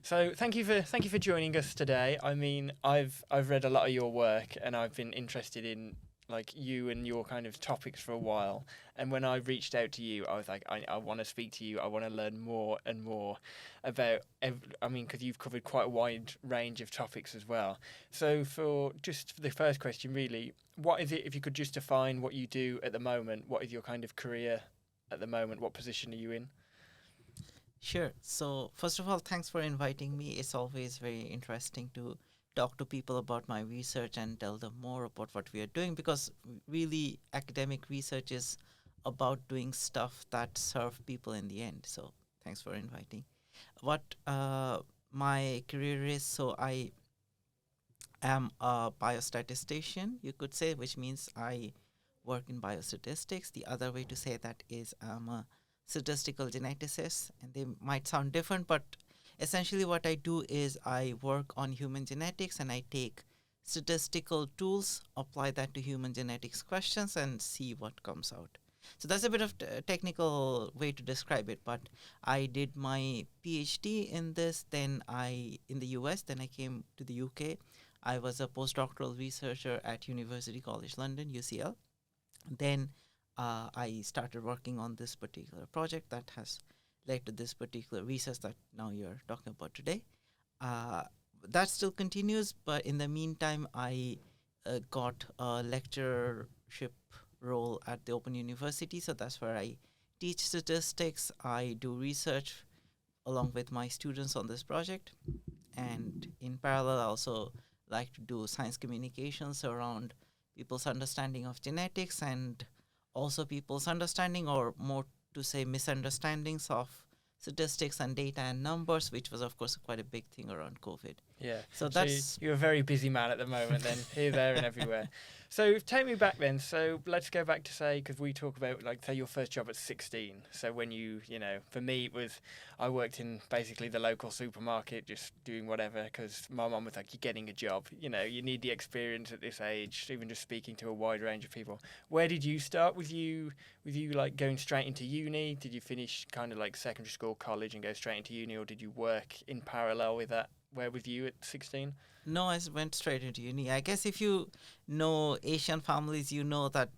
So thank you for joining us today. I mean, I've read a lot of your work, and I've been interested in like you and your kind of topics for a while. And when I reached out to you, I was like, I want to speak to you. I want to learn more and more about. I mean, because you've covered quite a wide range of topics as well. So for the first question, really, what is it? If you could just define what you do at the moment, what is your kind of career at the moment? What position are you in? Sure. So, first of all, thanks for inviting me. It's always very interesting to talk to people about my research and tell them more about what we are doing because really academic research is about doing stuff that serve people in the end. So, thanks for inviting. What my career is, so I am a biostatistician, you could say, which means I work in biostatistics. The other way to say that is I'm a statistical geneticist, and they might sound different, but essentially what I do is I work on human genetics and I take statistical tools, apply that to human genetics questions, and see what comes out. So that's a bit of technical way to describe it, but I did my PhD in this, then I in the US, then I came to the UK. I was a postdoctoral researcher at University College London, UCL. Then I started working on this particular project that has led to this particular research that now you're talking about today. Uh, that still continues, but in the meantime, I got a lectureship role at the Open University, so that's where I teach statistics. I do research along with my students on this project, and in parallel, I also like to do science communications around people's understanding of genetics and also people's understanding, or more to say, misunderstandings of statistics and data and numbers, which was, of course, quite a big thing around COVID. Yeah. So So that's you're a very busy man at the moment, then here, there, and everywhere. So take me back then. So let's go back to say, because we talk about like say your first job at 16. So when for me it was, I worked in basically the local supermarket, just doing whatever, because my mum was like, you're getting a job. You need the experience at this age, even just speaking to a wide range of people. Where did you start? With you like going straight into uni? Did you finish kind of like secondary school, college, and go straight into uni, or did you work in parallel with that? Where was you at 16? no, went straight into uni. I guess if you know Asian families, you know that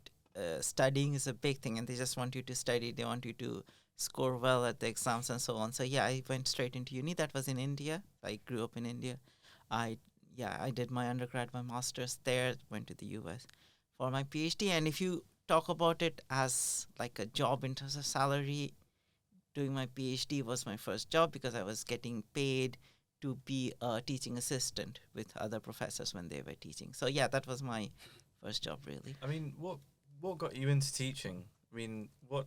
studying is a big thing, and they just want you to study. They want you to score well at the exams and so on. So yeah, I went straight into uni. That was in India. I grew up in India. I I did my undergrad, my master's there. Went to the US for my PhD. And if you talk about it as like a job in terms of salary, doing my PhD was my first job because I was getting paid to be a teaching assistant with other professors when they were teaching. So yeah, that was my first job really. I mean, what got you into teaching? I mean, what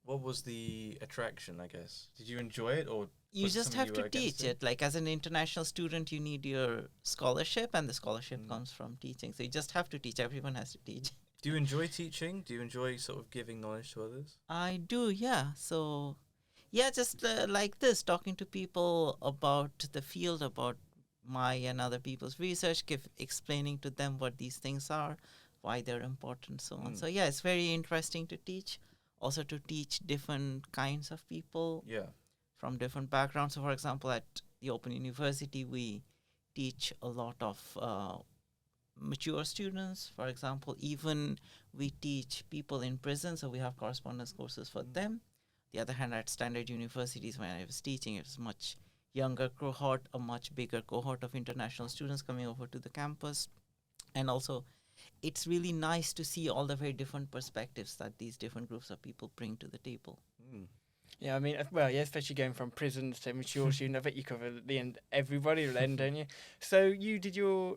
was the attraction, I guess? Did you enjoy it, or You was it just something have you to were against teach it. Like as an international student, you need your scholarship, and the scholarship comes from teaching. So you just have to teach. Everyone has to teach. Do you enjoy teaching? Do you enjoy sort of giving knowledge to others? I do, yeah. So, yeah, just like this, talking to people about the field, about my and other people's research, explaining to them what these things are, why they're important, so on. So, yeah, it's very interesting to teach. Also, to teach different kinds of people Yeah. from different backgrounds. So, for example, at the Open University, we teach a lot of mature students. For example, even we teach people in prison, so we have correspondence courses for them. The other hand, at standard universities, when I was teaching, it was much younger cohort, a much bigger cohort of international students coming over to the campus. And also, it's really nice to see all the very different perspectives that these different groups of people bring to the table. Yeah, I mean, well, yeah, especially going from prisons to mature student. I bet you cover the end, everybody then, don't you? So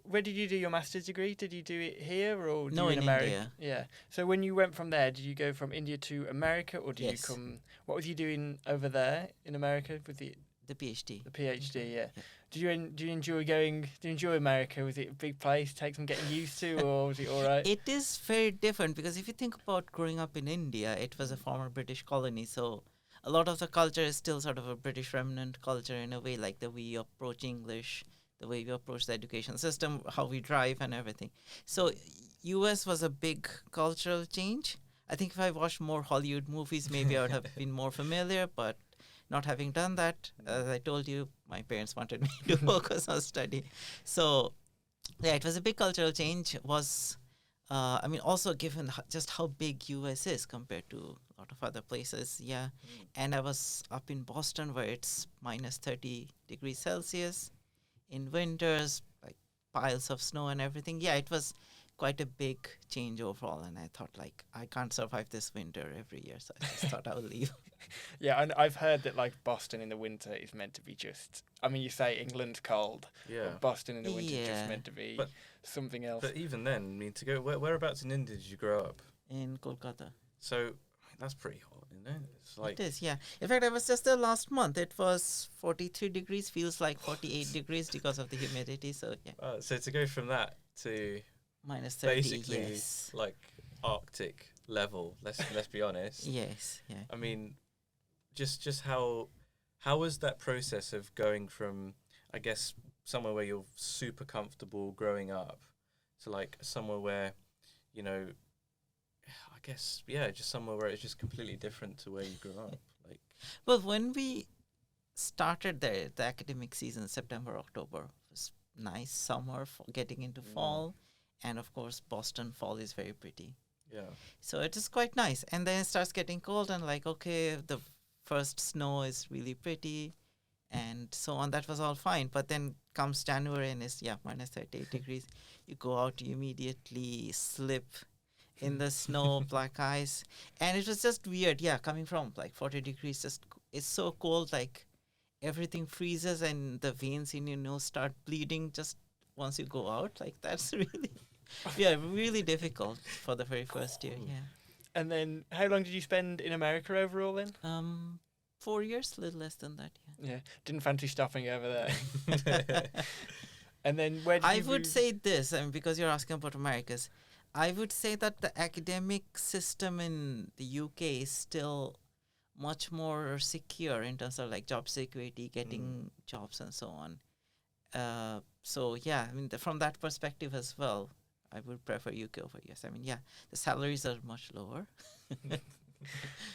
where did you do your master's degree? Did you do it here or No, in in America? India. Yeah. So when you went from there, did you go from India to America, or did you Yes. come? What was you doing over there in America with the PhD. PhD? Yeah. Yeah. Do you enjoy going? Do you enjoy America? Was it a big place? Take some getting used to, or was it all right? It is very different because if you think about growing up in India, it was a former British colony. So a lot of the culture is still sort of a British remnant culture in a way, like the way you approach English, the way we approach the education system, how we drive and everything. So US was a big cultural change. I think if I watched more Hollywood movies, maybe I would have been more familiar, but not having done that, as I told you, my parents wanted me to focus on study. So yeah, it was a big cultural change. Was I mean, also given just how big US is compared to a lot of other places, yeah. And I was up in Boston where it's minus 30 degrees Celsius in winters, like piles of snow and everything. Yeah, it was quite a big change overall. And I thought, like, I can't survive this winter every year, so I just thought I would leave. Yeah, and I've heard that like Boston in the winter is meant to be just. I mean, you say England's cold, Yeah. but Boston in the winter is Yeah. just meant to be But- something else. But even then, I mean, to go whereabouts in India did you grow up? In Kolkata. So I mean, that's pretty hot, isn't it? It's like It is, yeah. In fact, I was just there last month. It was 43 degrees, feels like 48 degrees because of the humidity. So, yeah, so to go from that to minus 30, basically yes. like Arctic level. Let's be honest. Yes, yeah. I mean, just how was that process of going from, I guess, somewhere where you're super comfortable growing up to like somewhere where, you know, I guess, yeah, just somewhere where it's just completely different to where you grew up. Like, Well, when we started the academic season, September, October was nice summer, getting into fall. And of course, Boston fall is very pretty. yeah. So it is quite nice. And then it starts getting cold and like, okay, the first snow is really pretty and so on. That was all fine. But then comes January and it's, yeah, minus 38 degrees. You go out, you immediately slip in the snow, black ice. And it was just weird. Yeah, coming from like 40 degrees, just it's so cold, like everything freezes and the veins in your nose start bleeding just once you go out. Like that's really, yeah, really difficult for the very first year. Yeah. And then, how long did you spend in America overall then? 4 years, a little less than that. Yeah. Yeah, didn't fancy stopping over there. And then, where did I you would move? say this, I mean, because you're asking about Americas, I would say that the academic system in the UK is still much more secure in terms of like job security, getting jobs and so on. So yeah, I mean, from that perspective as well, I would prefer UK over US. I mean, yeah, the salaries are much lower.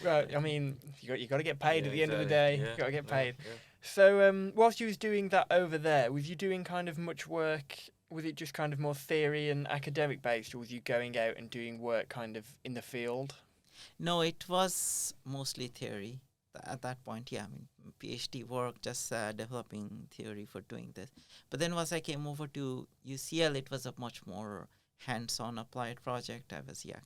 Well, I mean, you got to get paid Yeah, at the end of the exactly. day. Yeah, You got to get yeah, paid. yeah. So, whilst you was doing that over there, was you doing kind of much work? Was it just kind of more theory and academic based, or was you going out and doing work kind of in the field? No, it was mostly theory at that point. Yeah, I mean, PhD work, just developing theory for doing this. But then once I came over to UCL, it was a much more hands-on applied project. I was, yeah,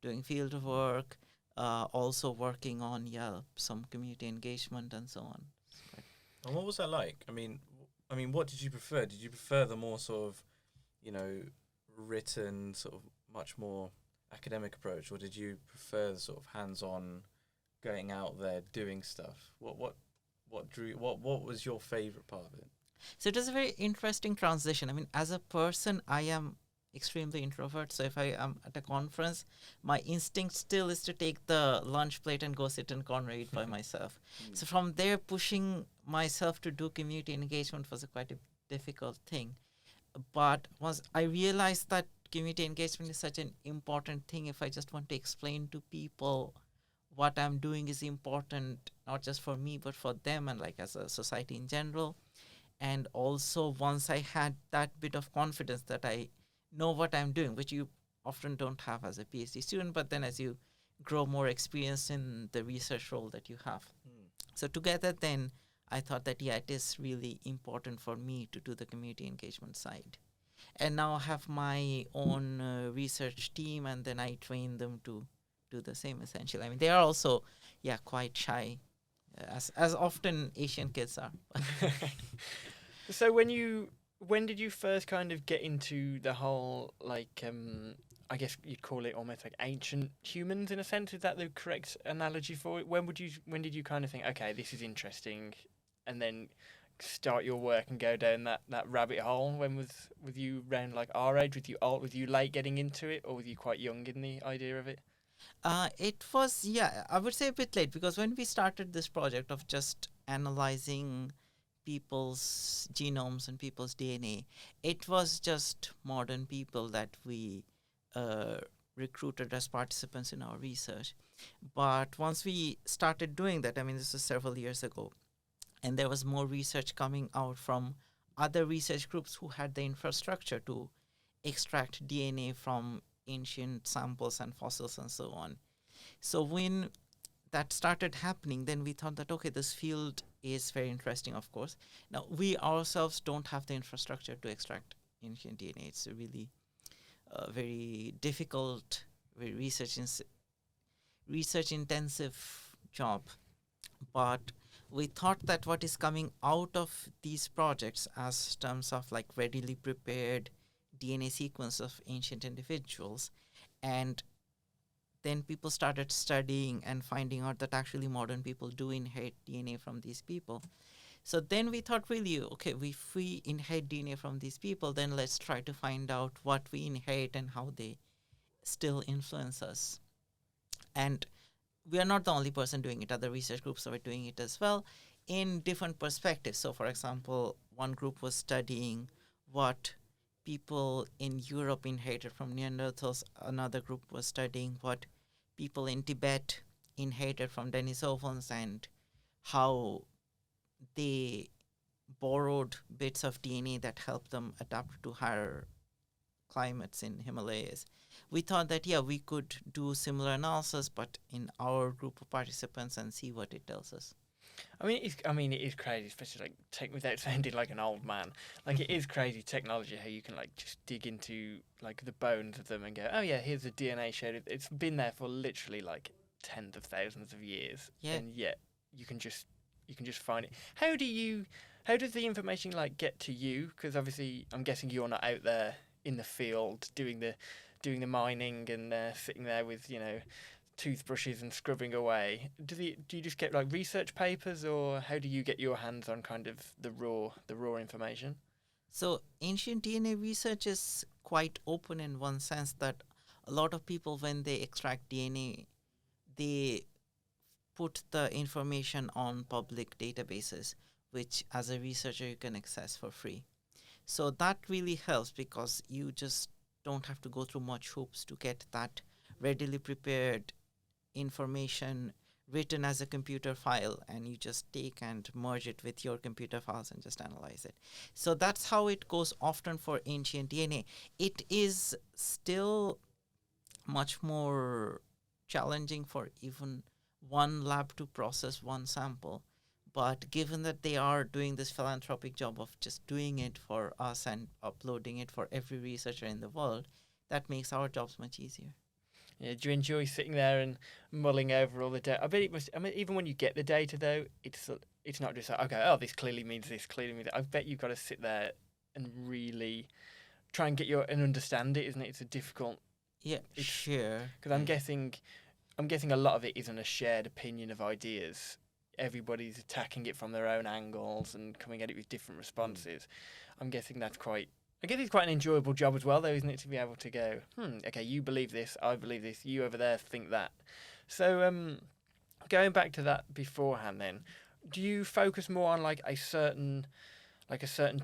doing field work, also working on, yeah, some community engagement and so on. And what was that like? I mean, what did you prefer? Did you prefer the more sort of, you know, written, sort of much more academic approach, or did you prefer the sort of hands-on, going out there doing stuff? What was your favorite part of it? So it was a very interesting transition. I mean, as a person, I am extremely introvert. So if I am at a conference, my instinct still is to take the lunch plate and go sit in corner, eat by myself. So from there, pushing myself to do community engagement was quite a difficult thing. But once I realized that community engagement is such an important thing, if I just want to explain to people what I'm doing is important, not just for me, but for them and like as a society in general. And also once I had that bit of confidence that I know what I'm doing, which you often don't have as a PhD student, but then as you grow more experience in the research role that you have. So together then I thought that, yeah, it is really important for me to do the community engagement side. And now I have my own research team, and then I train them to do the same essentially. I mean, they are also, yeah, quite shy, as often Asian kids are. So when did you first kind of get into the whole like I guess you'd call it almost like ancient humans in a sense? Is that the correct analogy for it? When did you kind of think, okay, this is interesting, and then start your work and go down that rabbit hole? When was you around like our age? Was you late getting into it, or was you quite young in the idea of it? It was, yeah, I would say a bit late, because when we started this project of just analyzing people's genomes and people's DNA, it was just modern people that we recruited as participants in our research. But once we started doing that, I mean, this was several years ago, and there was more research coming out from other research groups who had the infrastructure to extract DNA from ancient samples and fossils and so on. So when that started happening, then we thought that, okay, this field is very interesting, of course. Now, we ourselves don't have the infrastructure to extract ancient DNA. It's a really very difficult, very research intensive job. But we thought that what is coming out of these projects as terms of like readily prepared DNA sequence of ancient individuals, and then people started studying and finding out that actually modern people do inherit DNA from these people. So then we thought, really, okay, if we inherit DNA from these people, then let's try to find out what we inherit and how they still influence us. And we are not the only person doing it. Other research groups are doing it as well in different perspectives. So, for example, one group was studying what people in Europe inherited from Neanderthals. Another group was studying what people in Tibet inherited from Denisovans and how they borrowed bits of DNA that helped them adapt to higher climates in Himalayas. We thought that, yeah, we could do similar analysis, but in our group of participants and see what it tells us. It is crazy, especially like without sounding like an old man. Like it is crazy technology how you can like just dig into like the bones of them and go, oh yeah, here's the DNA showed it's been there for literally like tens of thousands of years, and yet you can just find it. How does the information like get to you? Because obviously, I'm guessing you're not out there in the field doing the mining and sitting there with toothbrushes and scrubbing away. Do you just get like research papers, or how do you get your hands on kind of the raw information? So ancient DNA research is quite open in one sense that a lot of people, when they extract DNA, they put the information on public databases, which as a researcher you can access for free. So that really helps because you just don't have to go through much hoops to get that readily prepared information written as a computer file, and you just take and merge it with your computer files and just analyze it. So that's how it goes often for ancient DNA. It is still much more challenging for even one lab to process one sample. But given that they are doing this philanthropic job of just doing it for us and uploading it for every researcher in the world, that makes our jobs much easier. Yeah, do you enjoy sitting there and mulling over all the data? I bet it must. I mean, even when you get the data, though, it's not just like, okay, oh, this clearly means this, clearly means that. I bet you've got to sit there and really try and get and understand it, isn't it? It's a difficult. Yeah, sure. Because I'm guessing a lot of it isn't a shared opinion of ideas. Everybody's attacking it from their own angles and coming at it with different responses. I'm guessing that's quite. I guess it's quite an enjoyable job as well, though, isn't it, to be able to go, okay, you believe this, I believe this, you over there think that. So, going back to that beforehand, then, do you focus more on like a certain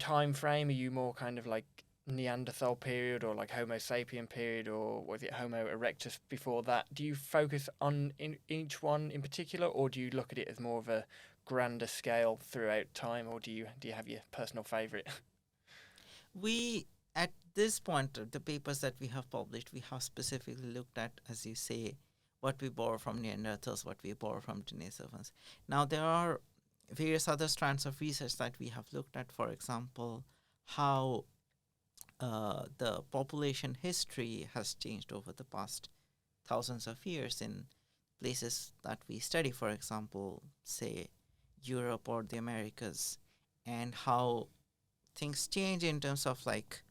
time frame? Are you more kind of like Neanderthal period or like Homo sapien period, or was it Homo erectus before that? Do you focus on each one in particular, or do you look at it as more of a grander scale throughout time, or do you have your personal favourite? We, at this point, the papers that we have published, we have specifically looked at, as you say, what we borrow from Neanderthals, what we borrow from Denisovans. Now, there are various other strands of research that we have looked at, for example, how the population history has changed over the past thousands of years in places that we study, for example, say, Europe or the Americas, and how things change in terms of like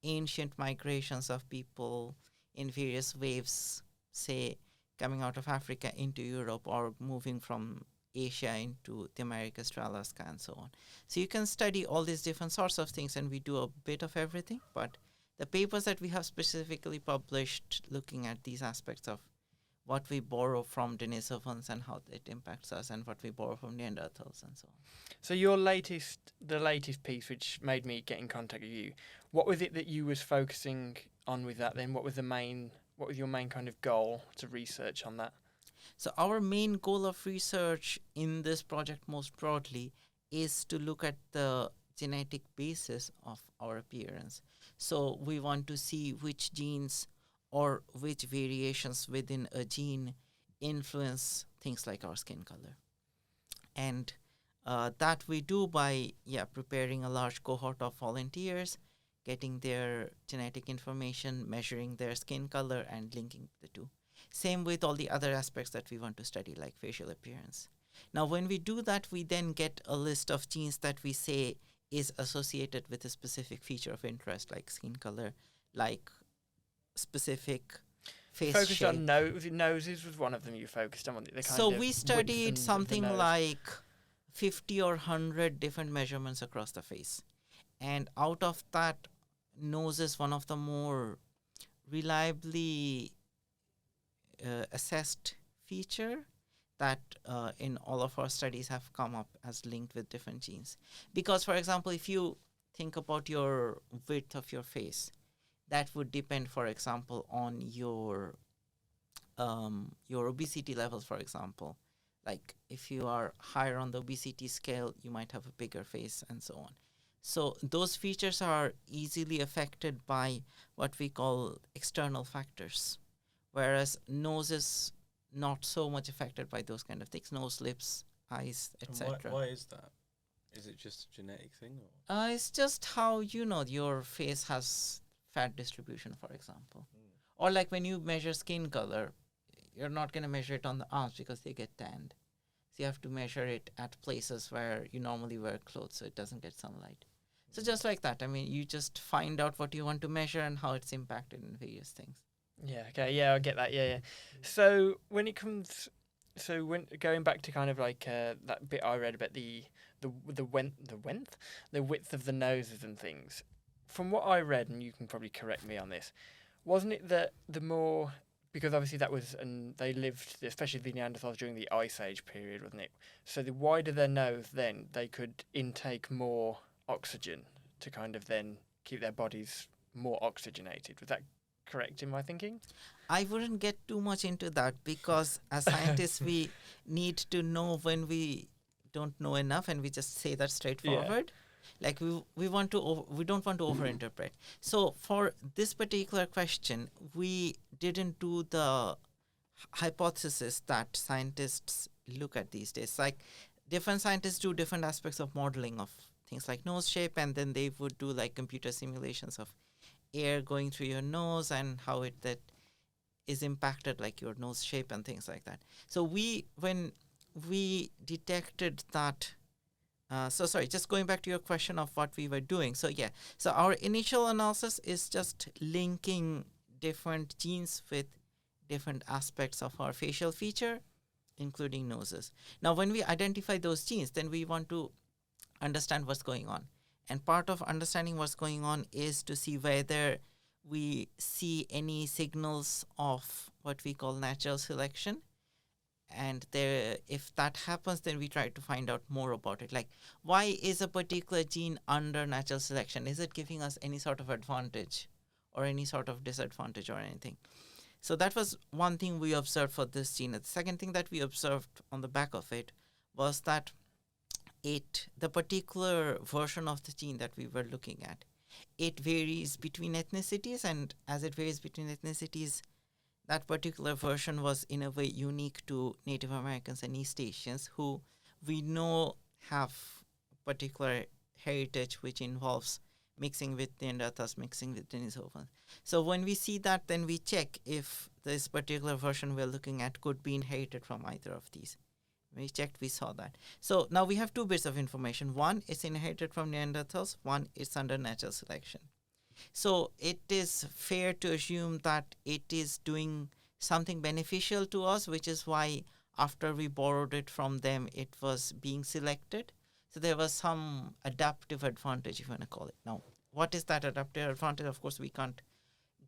ancient migrations of people in various waves, say coming out of Africa into Europe or moving from Asia into the Americas to Alaska and so on. So you can study all these different sorts of things, and we do a bit of everything. But the papers that we have specifically published looking at these aspects of what we borrow from Denisovans and how it impacts us, and what we borrow from Neanderthals and so on. So the latest piece, which made me get in contact with you, what was it that you was focusing on with that then? What was your main kind of goal to research on that? So our main goal of research in this project most broadly is to look at the genetic basis of our appearance. So we want to see which genes or which variations within a gene influence things like our skin color. And that we do by preparing a large cohort of volunteers, getting their genetic information, measuring their skin color, and linking the two. Same with all the other aspects that we want to study, like facial appearance. Now, when we do that, we then get a list of genes that we say is associated with a specific feature of interest, like skin color, like specific face Focused shape. on noses was one of them you focused on. So we studied something like 50 or 100 different measurements across the face. And out of that, nose is one of the more reliably assessed feature that in all of our studies have come up as linked with different genes. Because, for example, if you think about your width of your face, that would depend, for example, on your obesity levels, for example. Like if you are higher on the obesity scale, you might have a bigger face and so on. So those features are easily affected by what we call external factors, whereas nose is not so much affected by those kind of things. Nose, lips, eyes, etc. Why is that? Is it just a genetic thing? Or? It's just how your face has fat distribution, for example. Or like when you measure skin color, you're not going to measure it on the arms because they get tanned. So you have to measure it at places where you normally wear clothes so it doesn't get sunlight. So just like that, I mean, you just find out what you want to measure and how it's impacted in various things. Yeah, okay, yeah, I get that, yeah. So when it comes, when going back to kind of like that bit I read about the width of the noses and things, from what I read, and you can probably correct me on this, wasn't it that the more, because obviously that was, and they lived, especially the Neanderthals during the Ice Age period, wasn't it? So the wider their nose, then they could intake more oxygen to kind of then keep their bodies more oxygenated. Was that correct in my thinking? I wouldn't get too much into that because as scientists we need to know when we don't know enough and we just say that straightforward. Yeah. Like we don't want to overinterpret. So for this particular question, we didn't do the hypothesis that scientists look at these days. Like different scientists do different aspects of modeling of things like nose shape, and then they would do like computer simulations of air going through your nose and how that is impacted, like your nose shape and things like that. So when we detected that, just going back to your question of what we were doing. So our initial analysis is just linking different genes with different aspects of our facial feature, including noses. Now, when we identify those genes, then we want to understand what's going on. And part of understanding what's going on is to see whether we see any signals of what we call natural selection. And if that happens, then we try to find out more about it. Like, why is a particular gene under natural selection? Is it giving us any sort of advantage or any sort of disadvantage or anything? So that was one thing we observed for this gene. The second thing that we observed on the back of it was that the particular version of the gene that we were looking at, it varies between ethnicities, and as it varies between ethnicities, that particular version was in a way unique to Native Americans and East Asians, who we know have particular heritage which involves mixing with Neanderthals, mixing with Denisovans. So when we see that, then we check if this particular version we're looking at could be inherited from either of these. We checked, we saw that. So now we have two bits of information. One is inherited from Neanderthals, one is under natural selection. So it is fair to assume that it is doing something beneficial to us, which is why after we borrowed it from them, it was being selected. So there was some adaptive advantage, if you want to call it. Now, what is that adaptive advantage? Of course, we can't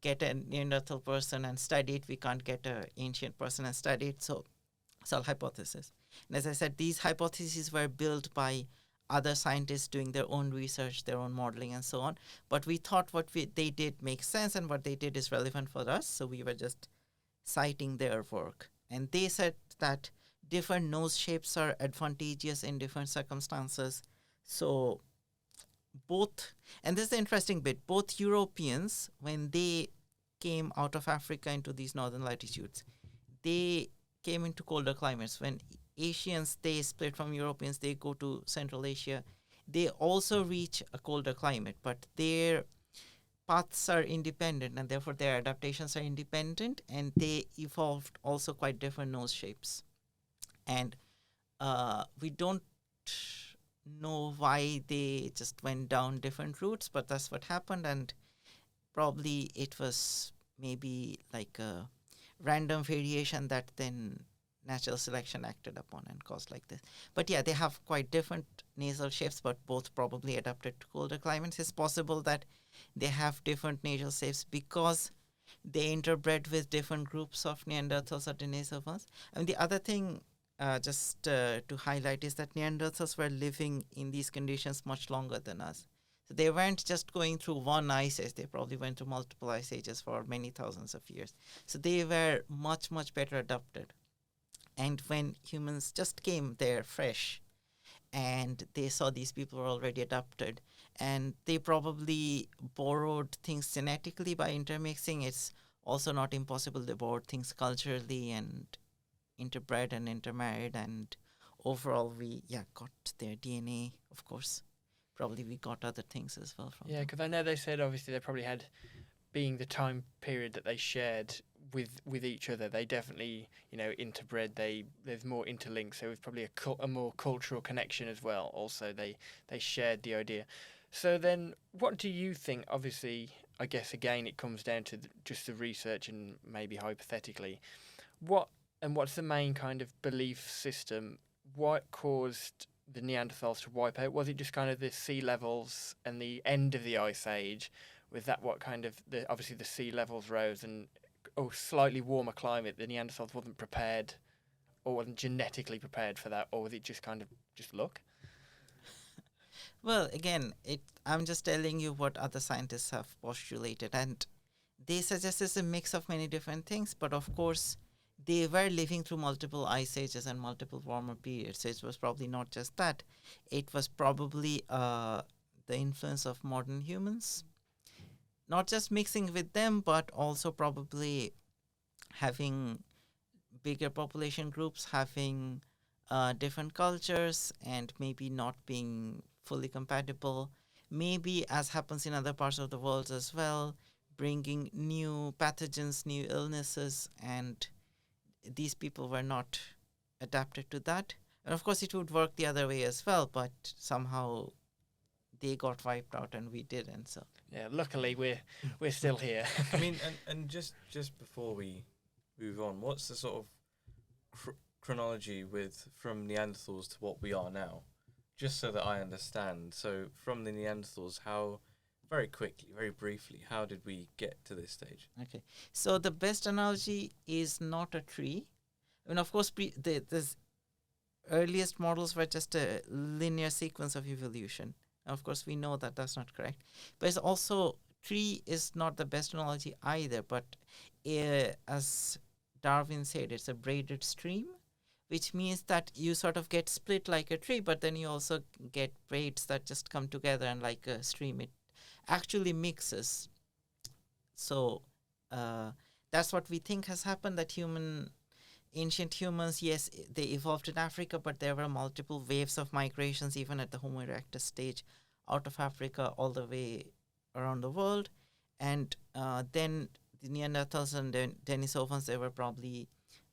get a Neanderthal person and study it. We can't get an ancient person and study it. So it's all hypothesis. And as I said, these hypotheses were built by other scientists doing their own research, their own modeling, and so on. But we thought what they did makes sense, and what they did is relevant for us. So we were just citing their work. And they said fact that different nose shapes are advantageous in different circumstances. So both, and this is the interesting bit, both Europeans, when they came out of Africa into these northern latitudes, they came into colder climates. When Asians, they split from Europeans, they go to Central Asia, they also reach a colder climate, but their paths are independent and therefore their adaptations are independent, and they evolved also quite different nose shapes. And we don't know why they just went down different routes, but that's what happened. And probably it was maybe like a random variation that then natural selection acted upon and caused like this. But yeah, they have quite different nasal shapes, but both probably adapted to colder climates. It's possible that they have different nasal shapes because they interbred with different groups of Neanderthals or Denisovans. And the other thing, to highlight, is that Neanderthals were living in these conditions much longer than us. So they weren't just going through one ice age, they probably went through multiple ice ages for many thousands of years. So they were much, much better adapted. And when humans just came there fresh and they saw these people were already adapted, and they probably borrowed things genetically by intermixing, it's also not impossible they borrowed things culturally and interbred and intermarried, and overall we got their DNA, of course. Probably we got other things as well from Yeah, them. because I know they said obviously they probably had, being the time period that they shared with each other, they definitely, interbred. There's more interlinks, so it's probably a more cultural connection as well. Also, they shared the idea. So then, what do you think? Obviously, I guess again it comes down to just the research and maybe hypothetically, what's the main kind of belief system? What caused the Neanderthals to wipe out? Was it just kind of the sea levels and the end of the ice age? Was that what kind of obviously the sea levels rose and slightly warmer climate? The Neanderthals wasn't prepared, or wasn't genetically prepared for that, or was it just kind of just luck? Well, again, I'm just telling you what other scientists have postulated, and they suggest it's a mix of many different things, but of course they were living through multiple ice ages and multiple warmer periods, so it was probably not just that. It was probably the influence of modern humans, not just mixing with them, but also probably having bigger population groups, having different cultures, and maybe not being fully compatible. Maybe, as happens in other parts of the world as well, bringing new pathogens, new illnesses, and these people were not adapted to that. And of course, it would work the other way as well, but somehow they got wiped out and we didn't. So Yeah, luckily we're still here. I mean, and just before we move on, what's the sort of chronology from Neanderthals to what we are now? Just so that I understand. So from the Neanderthals, very quickly, very briefly, how did we get to this stage? okay, so the best analogy is not a tree. I mean, of course, the earliest models were just a linear sequence of evolution. Of course, we know that that's not correct. But it's also, tree is not the best analogy either. But as Darwin said, it's a braided stream, which means that you sort of get split like a tree, but then you also get braids that just come together, and like a stream, it actually mixes. So that's what we think has happened, that ancient humans, yes, they evolved in Africa, but there were multiple waves of migrations, even at the Homo erectus stage, out of Africa all the way around the world. And then the Neanderthals and Denisovans, they were probably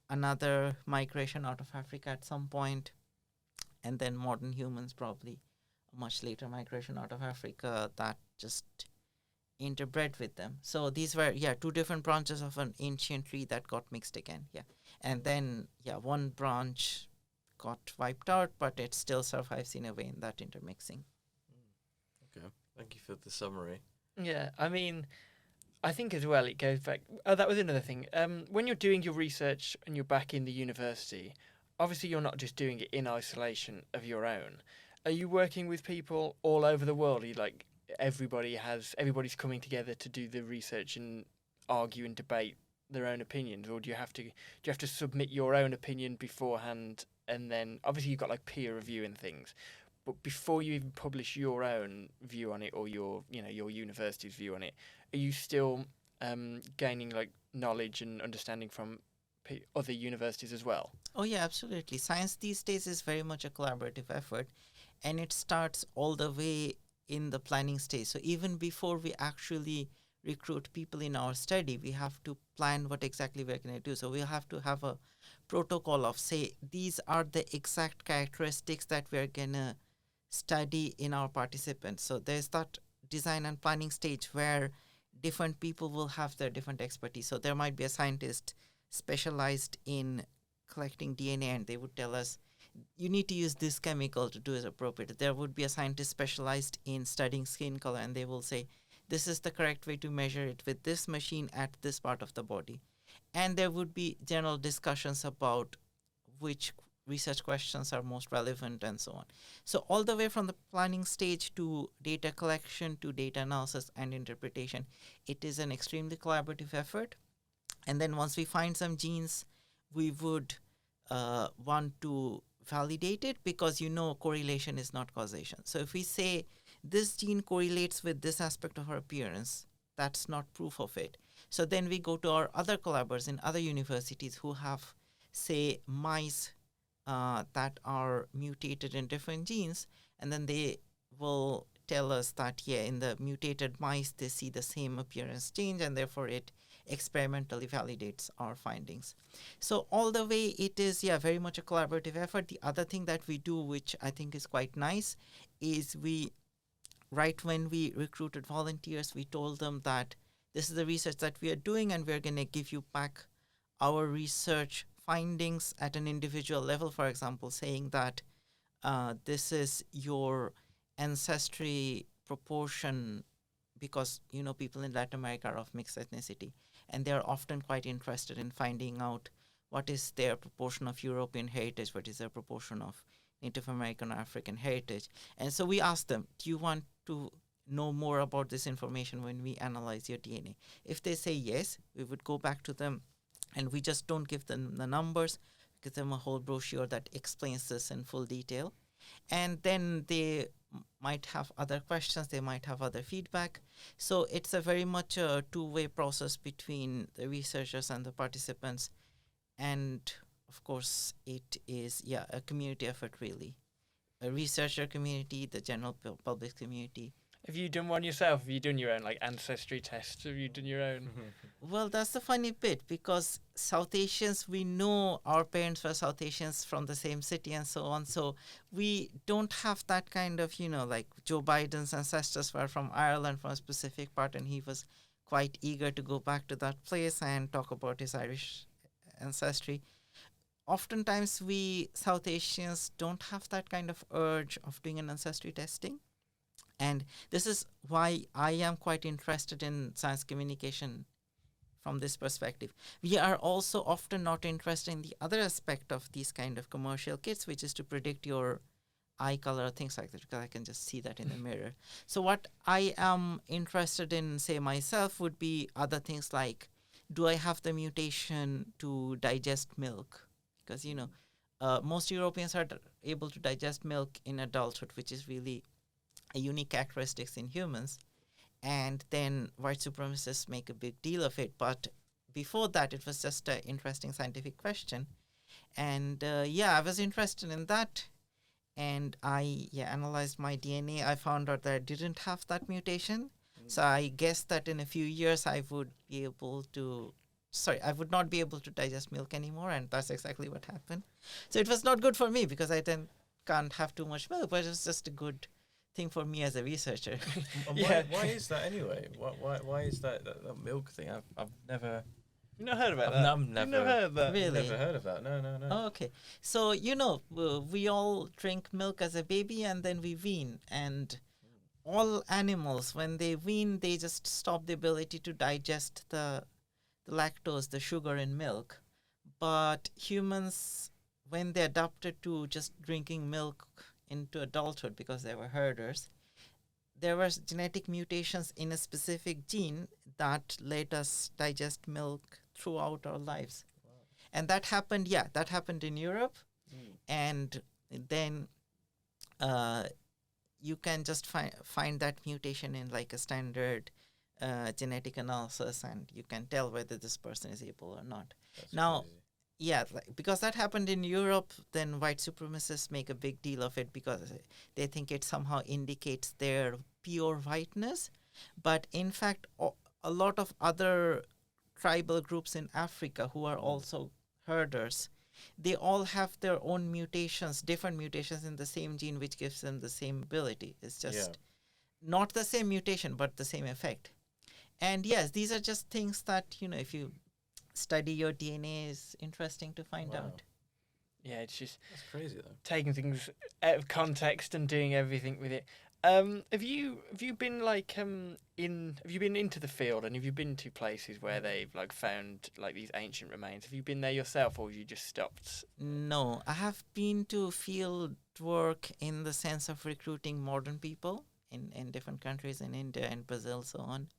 another migration out of Africa at some point. And then modern humans, probably a much later migration out of Africa that just interbred with them. So these were, two different branches of an ancient tree that got mixed again. Yeah. And then, one branch got wiped out, but it still survives in a way in that intermixing. Okay, thank you for the summary. Yeah, I mean, I think as well it goes back. Oh, that was another thing. When you're doing your research and you're back in the university, obviously you're not just doing it in isolation of your own. Are you working with people all over the world? Are you like everybody's coming together to do the research and argue and debate their own opinions, or do you have to submit your own opinion beforehand, and then obviously you've got like peer review and things, but before you even publish your own view on it or your your university's view on it, are you still gaining like knowledge and understanding from other universities as well? Oh yeah, absolutely. Science these days is very much a collaborative effort, and it starts all the way in the planning stage. So even before we actually recruit people in our study, we have to plan what exactly we're going to do. So we have to have a protocol of, say, these are the exact characteristics that we're going to study in our participants. So there's that design and planning stage where different people will have their different expertise. So there might be a scientist specialized in collecting DNA, and they would tell us, you need to use this chemical to do it appropriate. There would be a scientist specialized in studying skin color, and they will say, this is the correct way to measure it with this machine at this part of the body. And there would be general discussions about which research questions are most relevant and so on. So all the way from the planning stage to data collection to data analysis and interpretation, it is an extremely collaborative effort. And then once we find some genes, we would want to validate it, because correlation is not causation. So if we say this gene correlates with this aspect of our appearance, that's not proof of it. So then we go to our other collaborators in other universities who have, say, mice that are mutated in different genes, and then they will tell us that, in the mutated mice, they see the same appearance change, and therefore it experimentally validates our findings. So all the way it is, very much a collaborative effort. The other thing that we do, which I think is quite nice, is right when we recruited volunteers, we told them that this is the research that we are doing, and we're going to give you back our research findings at an individual level. For example, saying that this is your ancestry proportion, because people in Latin America are of mixed ethnicity, and they are often quite interested in finding out what is their proportion of European heritage, what is their proportion of Native American or African heritage. And so we asked them, do you want to know more about this information when we analyze your DNA? If they say yes, we would go back to them, and we just don't give them the numbers, give them a whole brochure that explains this in full detail. And then they might have other questions, they might have other feedback. So it's a very much a two-way process between the researchers and the participants. And of course, it is, a community effort, really. A researcher community, the general public community. Have you done one yourself? Have you done your own like ancestry tests? Have you done your own? Well, that's the funny bit, because South Asians, we know our parents were South Asians from the same city and so on. So we don't have that kind of, like Joe Biden's ancestors were from Ireland, from a specific part, and he was quite eager to go back to that place and talk about his Irish ancestry. Oftentimes, we South Asians don't have that kind of urge of doing an ancestry testing. And this is why I am quite interested in science communication from this perspective. We are also often not interested in the other aspect of these kind of commercial kits, which is to predict your eye color, things like that, because I can just see that in the mirror. So what I am interested in, say, myself, would be other things like, do I have the mutation to digest milk? Because, most Europeans are able to digest milk in adulthood, which is really a unique characteristics in humans. And then white supremacists make a big deal of it. But before that, it was just an interesting scientific question. And I was interested in that. And I analyzed my DNA. I found out that I didn't have that mutation. So I guessed that in a few years I would not be able to digest milk anymore. And that's exactly what happened. So it was not good for me, because I then can't have too much milk, but it was just a good thing for me as a researcher. Why is that anyway? Why is that milk thing? I've never. You've not heard about that? I've never You've never heard of that? Really? Never heard of that. No. Oh, okay. So, we all drink milk as a baby, and then we wean. And all animals, when they wean, they just stop the ability to digest the lactose, the sugar in milk. But humans, when they adapted to just drinking milk into adulthood, because they were herders, there were genetic mutations in a specific gene that let us digest milk throughout our lives. And that happened in Europe. And then you can just find that mutation in like a standard genetic analysis, and you can tell whether this person is able or not. That's Now, crazy. yeah, because that happened in Europe, then white supremacists make a big deal of it because they think it somehow indicates their pure whiteness. But in fact, a lot of other tribal groups in Africa who are also herders, they all have their own mutations, different mutations in the same gene, which gives them the same ability. It's just not the same mutation, but the same effect. And yes, these are just things that, if you study your DNA, is interesting to find out. Yeah, it's just That's crazy though. taking things out of context and doing everything with it. Have you been like have you been into the field, and have you been to places where they've like found like these ancient remains? Have you been there yourself, or have you just stopped? No, I have been to field work in the sense of recruiting modern people in different countries, in India and Brazil, so on.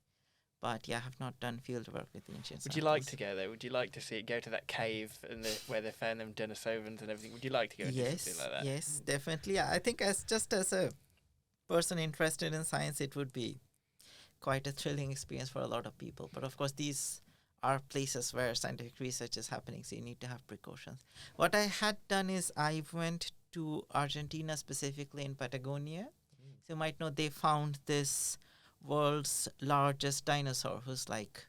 But yeah, I have not done field work with ancient Would you like samples. to go there? Would you like to see it? Go to that cave and where they found them Denisovans and everything? Would you like to go and do Yes, something like that? yes, definitely. I think as a person interested in science, it would be quite a thrilling experience for a lot of people. But of course, these are places where scientific research is happening, so you need to have precautions. What I had done is I went to Argentina, specifically in Patagonia. So you might know they found this world's largest dinosaur, whose like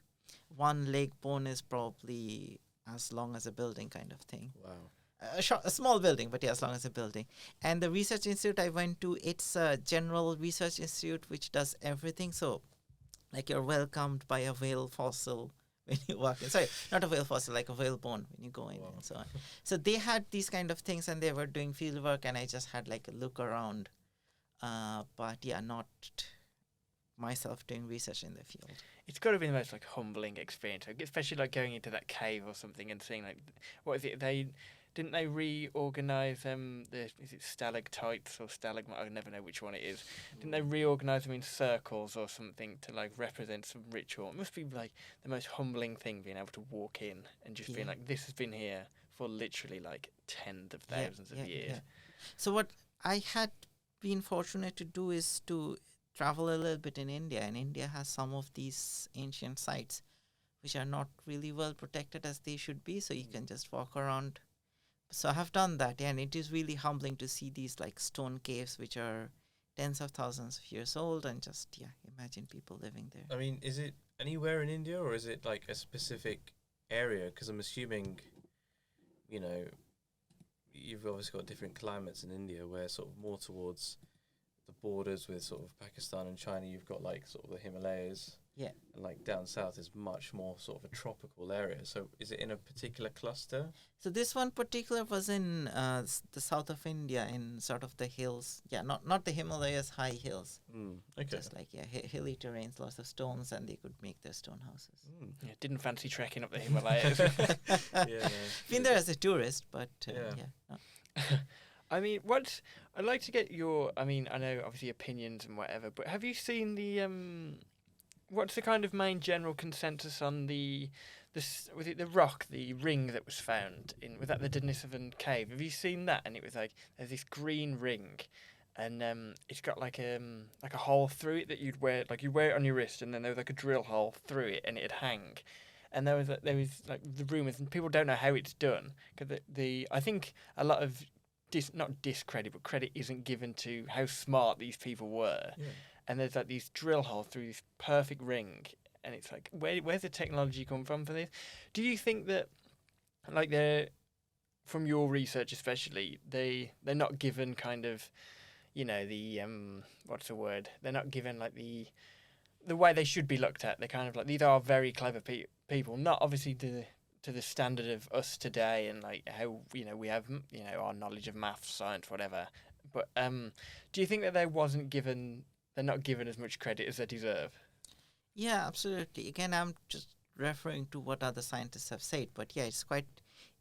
one leg bone is probably as long as a building, kind of thing. Wow. A small building, but yeah, as long as a building. And the research institute I went to, it's a general research institute which does everything. So, like, you're welcomed by a whale fossil when you walk in. Sorry, not a whale fossil, like a whale bone when you go in, and so on. So they had these kind of things, and they were doing field work, and I just had like a look around. But yeah, not myself doing research in the field. It's got to be the most like humbling experience, like, especially like going into that cave or something and seeing like what is it? Didn't they reorganize is it stalactites or stalagmites? I never know which one it is. Didn't they reorganize them in circles or something to like represent some ritual? It must be like the most humbling thing, being able to walk in and just being like, this has been here for literally like tens of thousands of years. Yeah. So what I had been fortunate to do is to travel a little bit in India, and India has some of these ancient sites which are not really well protected as they should be, so you can just walk around. So I have done that, and it is really humbling to see these like stone caves which are tens of thousands of years old, and just imagine people living there. I mean, is it anywhere in India, or is it like a specific area? Because I'm assuming, you've obviously got different climates in India, where sort of more towards the borders with sort of Pakistan and China, you've got like sort of the Himalayas. Yeah. And like down south is much more sort of a tropical area. So is it in a particular cluster? So this one particular was in the south of India, in sort of the hills. Yeah, not the Himalayas, high hills. Okay. Just like hilly terrains, lots of stones, and they could make their stone houses. Yeah, didn't fancy trekking up the Himalayas. Been there as a tourist, but no. I mean, I'd like to get your. I mean, I know obviously opinions and whatever, but have you seen the what's the kind of main general consensus on the was it the rock, the ring that was found was that the Denisovan cave? Have you seen that? And it was like there's this green ring, and it's got like a hole through it that you'd wear it on your wrist, and then there was like a drill hole through it, and it'd hang. And there was like the rumours, and people don't know how it's done, because I think a lot of not discredit, but credit isn't given to how smart these people were. Yeah. And there's like these drill holes through this perfect ring, and it's like, where's the technology come from for this? Do you think that, like, from your research especially, they're not given kind of, the what's the word? They're not given like the way they should be looked at. They're kind of like, these are very clever people, not obviously to the standard of us today, and like how we have our knowledge of maths, science, whatever. But do you think that they're not given as much credit as they deserve? Yeah, absolutely. Again, I'm just referring to what other scientists have said, but yeah, it's quite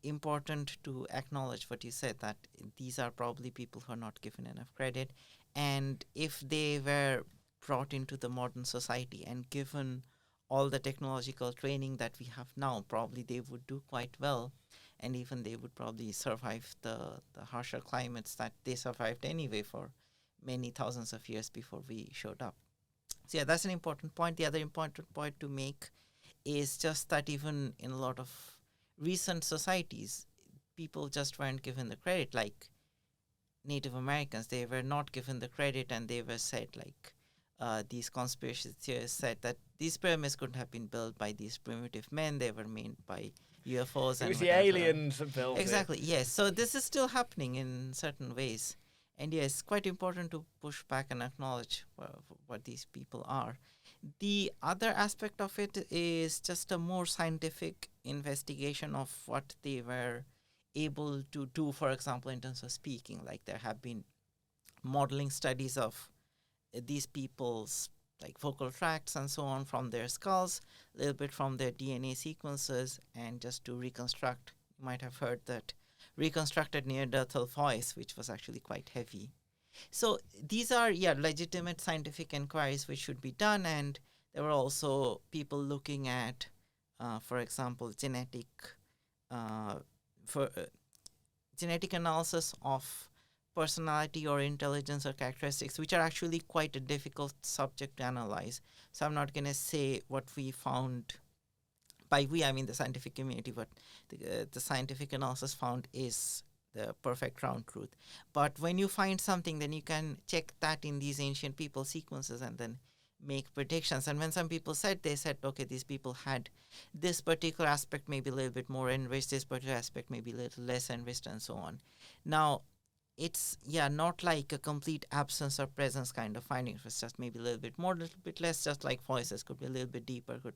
important to acknowledge what you said, that these are probably people who are not given enough credit, and if they were brought into the modern society and given all the technological training that we have now, probably they would do quite well, and even they would probably survive the harsher climates that they survived anyway for many thousands of years before we showed up. So yeah, that's an important point. The other important point to make is just that even in a lot of recent societies, people just weren't given the credit. Like Native Americans, they were not given the credit, and they were said, like, these conspiracy theorists said that these pyramids couldn't have been built by these primitive men. They were made by UFOs It and was the whatever. aliens that built Exactly, yes. So this is still happening in certain ways. And yes, quite important to push back and acknowledge what these people are. The other aspect of it is just a more scientific investigation of what they were able to do, for example, in terms of speaking. Like there have been modeling studies of these people's like vocal tracts and so on from their skulls, a little bit from their DNA sequences, and just to reconstruct. You might have heard that reconstructed Neanderthal voice, which was actually quite heavy. So these are, legitimate scientific inquiries which should be done, and there were also people looking at, for example, genetic analysis of personality or intelligence or characteristics, which are actually quite a difficult subject to analyze. So I'm not going to say what we found. By we, I mean the scientific community. What the scientific analysis found is the perfect round truth. But when you find something, then you can check that in these ancient people sequences and then make predictions. And when some people said, they said, okay, these people had this particular aspect maybe a little bit more enriched, this particular aspect maybe a little less enriched, and so on. Now, it's, not like a complete absence or presence kind of finding. It's just maybe a little bit more, a little bit less, just like voices could be a little bit deeper, could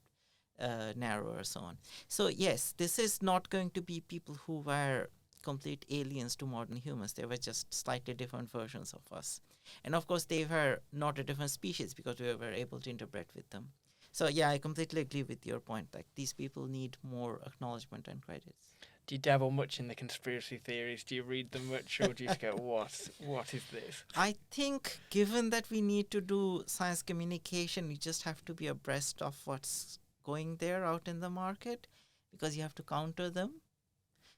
narrower, so on. So yes, this is not going to be people who were complete aliens to modern humans. They were just slightly different versions of us. And of course, they were not a different species because we were able to interpret with them. So yeah, I completely agree with your point. Like these people need more acknowledgement and credits. Do you dabble much in the conspiracy theories? Do you read them much, or do you just go, what is this? I think given that we need to do science communication, you just have to be abreast of what's going there out in the market because you have to counter them.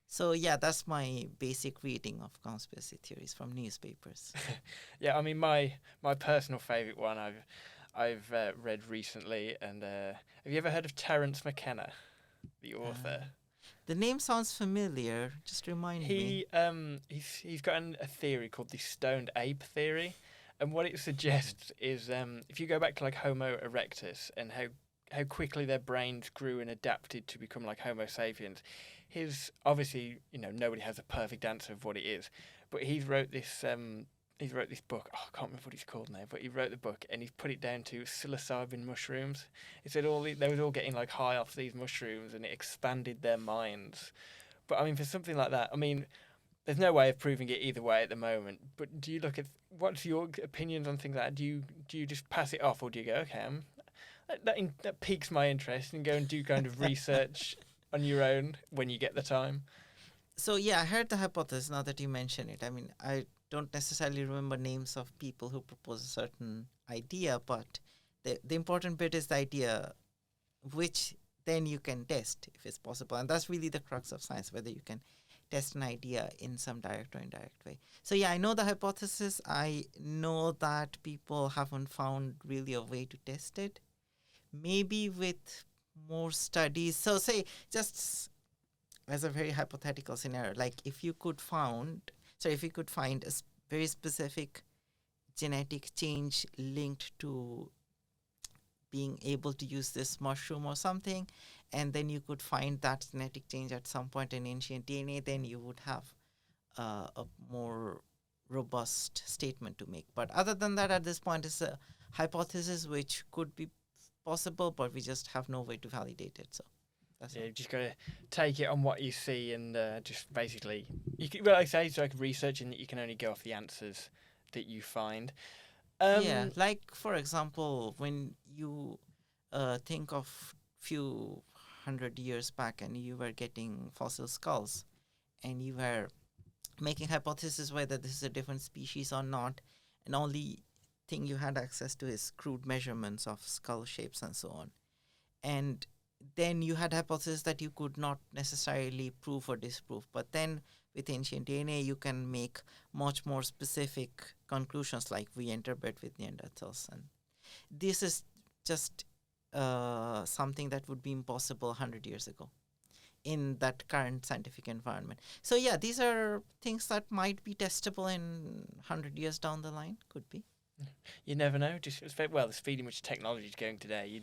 So yeah, that's my basic reading of conspiracy theories from newspapers. Yeah, I mean my personal favourite one I've read recently, and have you ever heard of Terence McKenna, the author? The name sounds familiar. Just remind me. He's got a theory called the stoned ape theory, and what it suggests is if you go back to like Homo erectus and how quickly their brains grew and adapted to become like Homo sapiens. Obviously, nobody has a perfect answer of what it is, but he wrote this book. Oh, I can't remember what it's called now, but he wrote the book and he's put it down to psilocybin mushrooms. He said they was all getting like high off these mushrooms and it expanded their minds. But I mean, for something like that, I mean, there's no way of proving it either way at the moment. But do you look at what's your opinions on things like that? Do you just pass it off, or do you go, okay, that piques my interest, and go and do kind of research on your own when you get the time? So yeah, I heard the hypothesis now that you mention it. I mean, I don't necessarily remember names of people who propose a certain idea, but the important bit is the idea, which then you can test if it's possible. And that's really the crux of science, whether you can test an idea in some direct or indirect way. So yeah, I know the hypothesis. I know that people haven't found really a way to test it. Maybe with more studies. So say, just as a very hypothetical scenario, like if you could find a very specific genetic change linked to being able to use this mushroom or something, and then you could find that genetic change at some point in ancient DNA, then you would have a more robust statement to make. But other than that, at this point, it's a hypothesis which could be possible, but we just have no way to validate it. So that's you just gotta take it on what you see, and just basically, like I say, it's like researching that you can only go off the answers that you find. Like for example, when you think of few hundred years back, and you were getting fossil skulls, and you were making hypotheses whether this is a different species or not, and only thing you had access to is crude measurements of skull shapes and so on. And then you had hypotheses that you could not necessarily prove or disprove. But then with ancient DNA, you can make much more specific conclusions, like we interbred with Neanderthals. And this is just something that would be impossible 100 years ago in that current scientific environment. So yeah, these are things that might be testable in 100 years down the line. Could be. You never know. Just the speed in which technology is going today,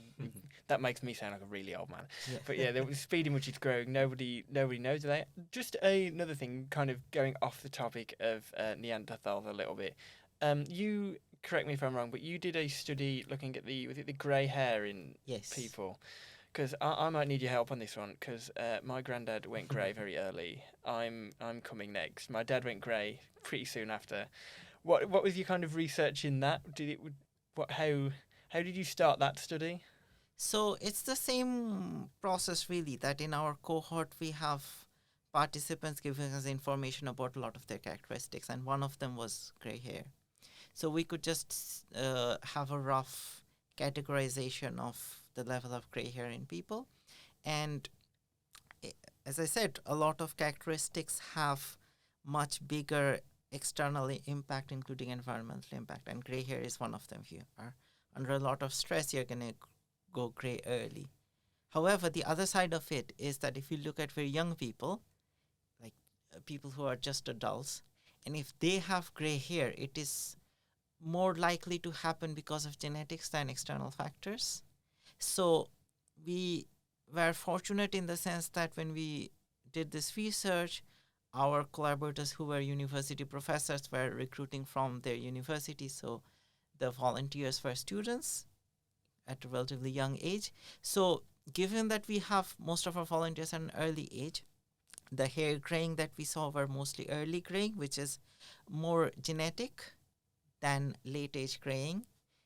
that makes me sound like a really old man. Yeah. But yeah, the speed in which it's growing, nobody knows that. Just another thing, kind of going off the topic of Neanderthals a little bit. You correct me if I'm wrong, but you did a study looking at the grey hair in Yes. people. Because I might need your help on this one, because my granddad went grey very early. I'm coming next. My dad went grey pretty soon after. What was your kind of research in that? How did you start that study? So it's the same process really, that in our cohort we have participants giving us information about a lot of their characteristics, and one of them was gray hair. So we could just have a rough categorization of the level of gray hair in people. And as I said, a lot of characteristics have much bigger external impact, including environmental impact, and gray hair is one of them. If you are under a lot of stress, you're going to go gray early. However, the other side of it is that if you look at very young people, like people who are just adults, and if they have gray hair, it is more likely to happen because of genetics than external factors. So we were fortunate in the sense that when we did this research, our collaborators who were university professors were recruiting from their university. So the volunteers were students at a relatively young age. So given that we have most of our volunteers at an early age, the hair graying that we saw were mostly early graying, which is more genetic than late age graying.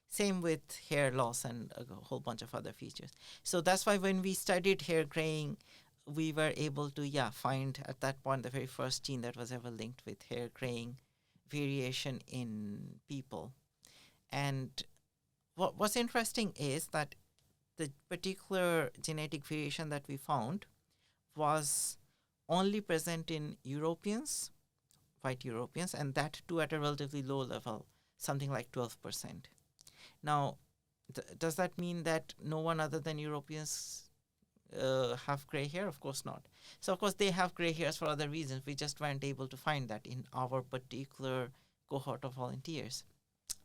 Same with hair loss and a whole bunch of other features. So that's why when we studied hair graying, we were able to find at that point the very first gene that was ever linked with hair graying variation in people. And what's interesting is that the particular genetic variation that we found was only present in Europeans, white Europeans, and that too at a relatively low level, something like 12%. Now, does that mean that no one other than Europeans have gray hair? Of course not. So, of course, they have gray hairs for other reasons. We just weren't able to find that in our particular cohort of volunteers.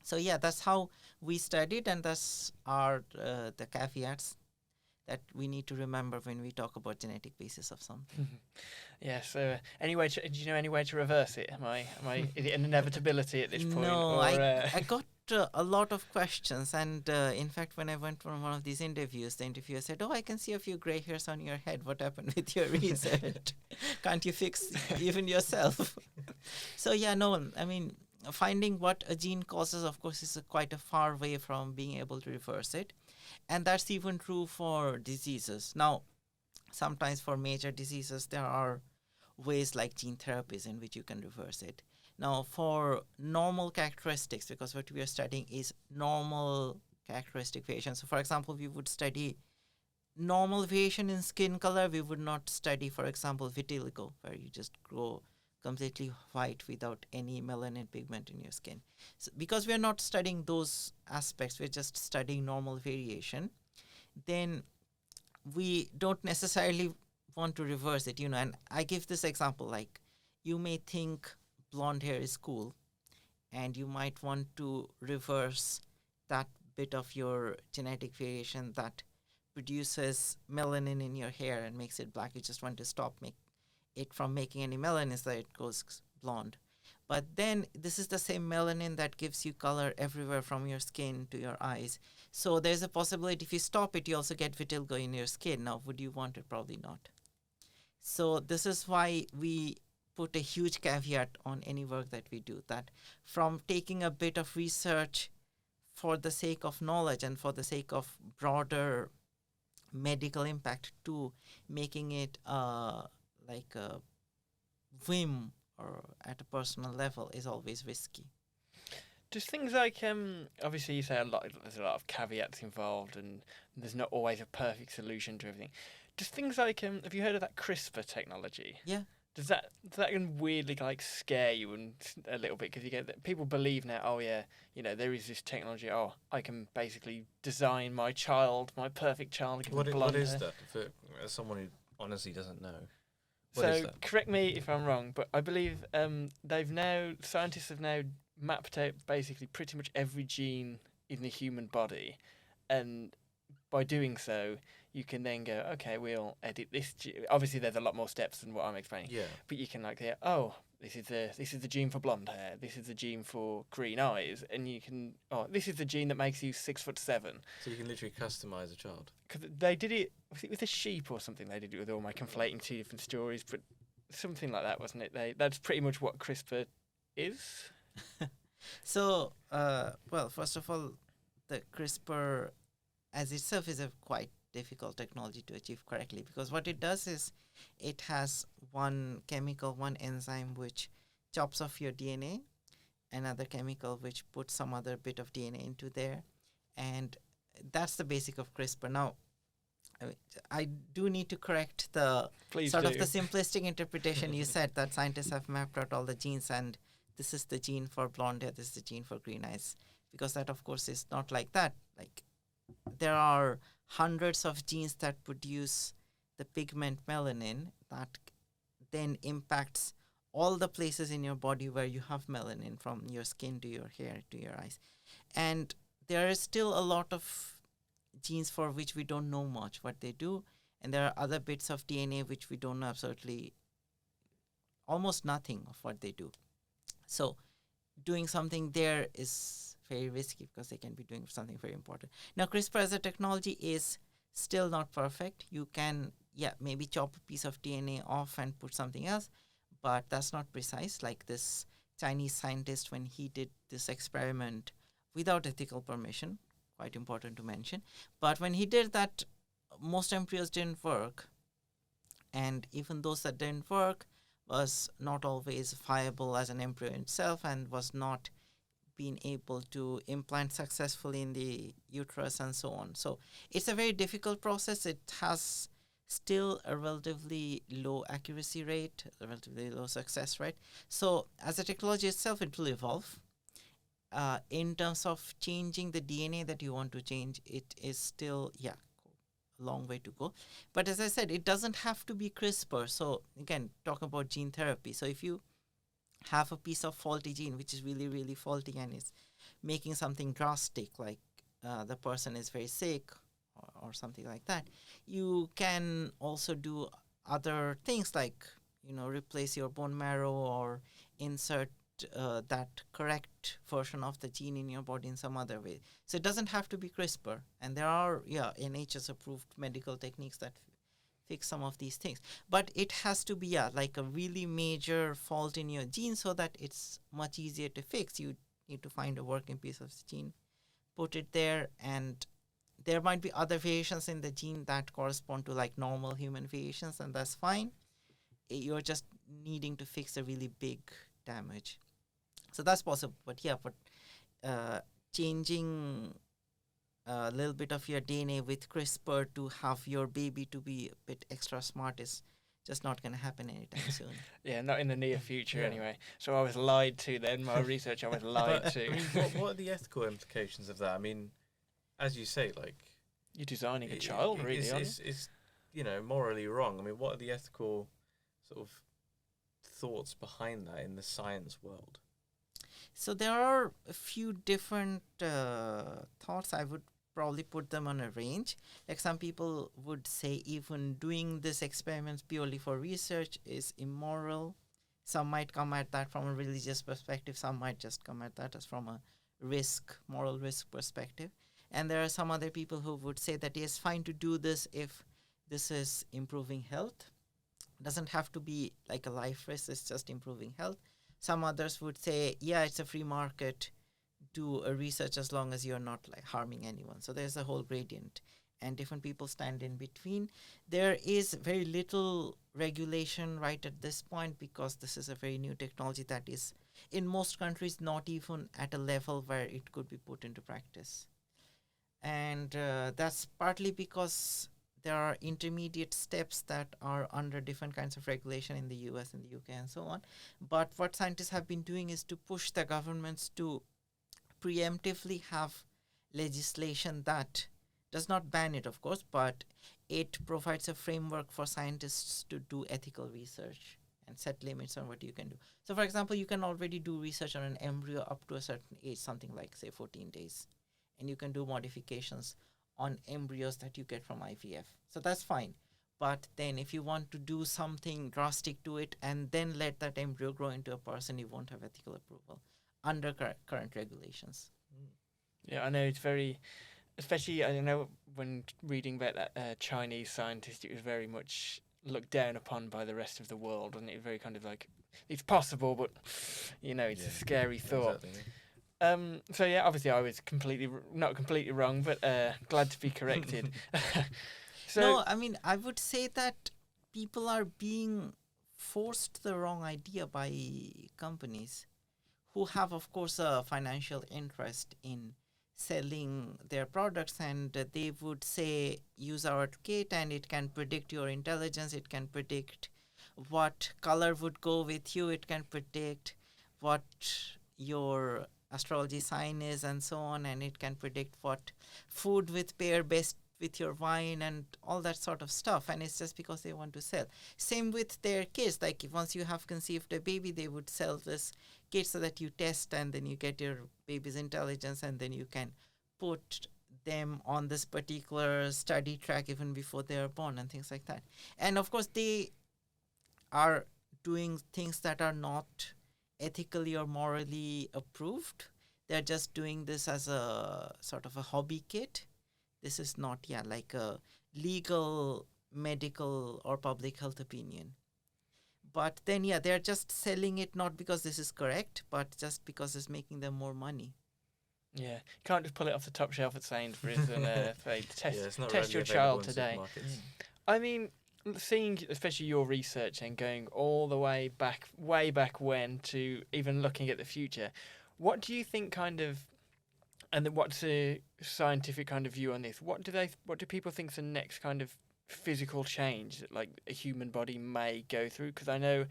So, yeah, that's how we studied, and that's the caveats that we need to remember when we talk about genetic basis of something. Yeah. So, do you know any way to reverse it? Is it an inevitability at this point? No, or, I got a lot of questions, and in fact, when I went for one of these interviews, the interviewer said, "Oh, I can see a few gray hairs on your head. What happened with your research? Can't you fix even yourself?" So yeah, no, I mean, finding what a gene causes, of course, is quite a far way from being able to reverse it. And that's even true for diseases. Now, sometimes for major diseases, there are ways like gene therapies in which you can reverse it. Now, for normal characteristics, because what we are studying is normal characteristic variation. So, for example, we would study normal variation in skin color. We would not study, for example, vitiligo, where you just grow completely white without any melanin pigment in your skin. So because we are not studying those aspects, we're just studying normal variation, then we don't necessarily want to reverse it, and I give this example, like you may think blonde hair is cool and you might want to reverse that bit of your genetic variation that produces melanin in your hair and makes it black. You just want to stop it from making any melanin so that it goes blonde. But then this is the same melanin that gives you color everywhere from your skin to your eyes. So there's a possibility if you stop it, you also get vitiligo in your skin. Now, would you want it? Probably not. So this is why we put a huge caveat on any work that we do, that from taking a bit of research for the sake of knowledge and for the sake of broader medical impact to making it like a whim or at a personal level is always risky. Just things like obviously you say there's a lot of caveats involved, and there's not always a perfect solution to everything. Just things like have you heard of that CRISPR technology? Yeah. Does that can weirdly like scare you a little bit, because you get that people believe now, oh yeah, there is this technology. Oh, I can basically design my perfect child. Give them What blonde is hair. that? As someone who honestly doesn't know. So correct me if I'm wrong, but I believe scientists have now mapped out basically pretty much every gene in the human body, and by doing so, you can then go, okay, we'll edit this. Obviously, there's a lot more steps than what I'm explaining. Yeah. But you can this is the gene for blonde hair. This is the gene for green eyes, and you can this is the gene that makes you 6'7". So you can literally customize a child. Because they did it. Was it with a sheep or something? They did it with all my conflating two different stories, but something like that, wasn't it? That's pretty much what CRISPR is. So, well, first of all, the CRISPR as itself is a quite difficult technology to achieve correctly, because what it does is it has one enzyme which chops off your DNA, another chemical which puts some other bit of DNA into there, and that's the basic of CRISPR. Now, I do need to correct the Please sort do. of the simplistic interpretation you said that scientists have mapped out all the genes and this is the gene for blonde hair, this is the gene for green eyes, because that of course is not like that. Like, there are hundreds of genes that produce the pigment melanin that then impacts all the places in your body where you have melanin, from your skin to your hair to your eyes. And there is still a lot of genes for which we don't know much what they do, and there are other bits of DNA which we don't know absolutely almost nothing of what they do. So doing something there is very risky because they can be doing something very important. Now, CRISPR as a technology is still not perfect. You can, maybe chop a piece of DNA off and put something else, but that's not precise. Like this Chinese scientist, when he did this experiment without ethical permission, quite important to mention, but when he did that, most embryos didn't work, and even those that didn't work was not always viable as an embryo itself and was not being able to implant successfully in the uterus and so on. So it's a very difficult process. It has still a relatively low accuracy rate, a relatively low success rate. So as a technology itself, it will evolve. In terms of changing the DNA that you want to change, it is still, a long way to go. But as I said, it doesn't have to be CRISPR. So again, talk about gene therapy. So if you have a piece of faulty gene which is really, really faulty and is making something drastic, like the person is very sick or something like that, you can also do other things like, replace your bone marrow or insert that correct version of the gene in your body in some other way. So it doesn't have to be CRISPR. And there are, NHS approved medical techniques that fix some of these things. But it has to be, like a really major fault in your gene so that it's much easier to fix. You need to find a working piece of the gene, put it there, and there might be other variations in the gene that correspond to like normal human variations, and that's fine. You're just needing to fix a really big damage. So that's possible. But changing a little bit of your DNA with CRISPR to have your baby to be a bit extra smart is just not going to happen anytime soon. Yeah, not in the near future anyway. So I was lied to then. My research, I was lied to. I mean, what are the ethical implications of that? I mean, as you say, like, you're designing a child, really, aren't you? It's morally wrong. I mean, what are the ethical sort of thoughts behind that in the science world? So there are a few different thoughts. I would probably put them on a range. Like, some people would say even doing this experiments purely for research is immoral. Some might come at that from a religious perspective. Some might just come at that as from a moral risk perspective. And there are some other people who would say that it's fine to do this if this is improving health. It doesn't have to be like a life risk, it's just improving health. Some others would say, it's a free market, do a research as long as you're not like harming anyone. So there's a whole gradient. and different people stand in between. There is very little regulation right at this point because this is a very new technology that is in most countries not even at a level where it could be put into practice. And that's partly because there are intermediate steps that are under different kinds of regulation in the US and the UK and so on. But what scientists have been doing is to push the governments to preemptively have legislation that does not ban it, of course, but it provides a framework for scientists to do ethical research and set limits on what you can do. So, for example, you can already do research on an embryo up to a certain age, something like, say, 14 days. And you can do modifications on embryos that you get from IVF. So that's fine. But then if you want to do something drastic to it and then let that embryo grow into a person, you won't have ethical approval under current regulations. Yeah, I know it's very, especially I know when reading about that Chinese scientist, it was very much looked down upon by the rest of the world, and it was very kind of like, it's possible, but it's a scary thought. Exactly. So yeah, obviously I was not completely wrong, but glad to be corrected. So no, I mean, I would say that people are being forced the wrong idea by companies who have, of course, a financial interest in selling their products, and they would say, use our kit and it can predict your intelligence, it can predict what color would go with you, it can predict what your astrology sign is and so on, and it can predict what food would pair best with your wine and all that sort of stuff, and it's just because they want to sell. Same with their kids, like once you have conceived a baby, they would sell this kit so that you test and then you get your baby's intelligence and then you can put them on this particular study track even before they are born and things like that. And of course they are doing things that are not ethically or morally approved. They're just doing this as a sort of a hobby kit. This is not like a legal, medical or public health opinion. But then they're just selling it not because this is correct, but just because it's making them more money. Yeah, you can't just pull it off the top shelf at Sainsbury's and say, test your readily child available in today. supermarkets. I mean, seeing especially your research and going all the way back when to even looking at the future, what do you think and then what's a scientific kind of view on this? What do people think is the next kind of physical change that like a human body may go through? Because I know